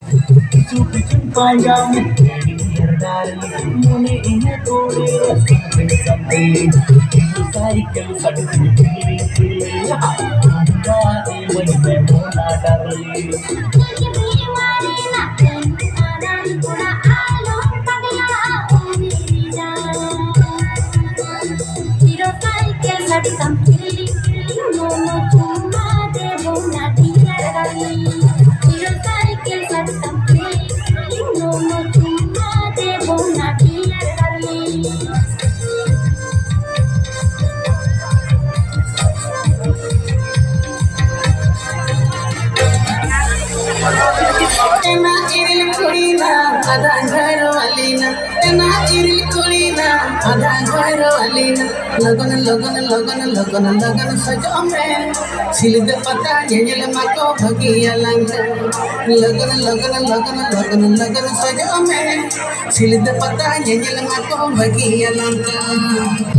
Pichu panjang, hadir dari mune ini tore sampai sampai cycle satu pilih pilih, anda ini mona darling. तना चिरिल कुड़ीना आधा घर वालीना तना चिरिल कुड़ीना आधा घर वालीना लगन लगन लगन लगन लगन सजो में सिलद पता जेल माको भगिया लंग लगन लगन लगन लगन लगन सजो में सिलद पता जेल माको भगिया लंग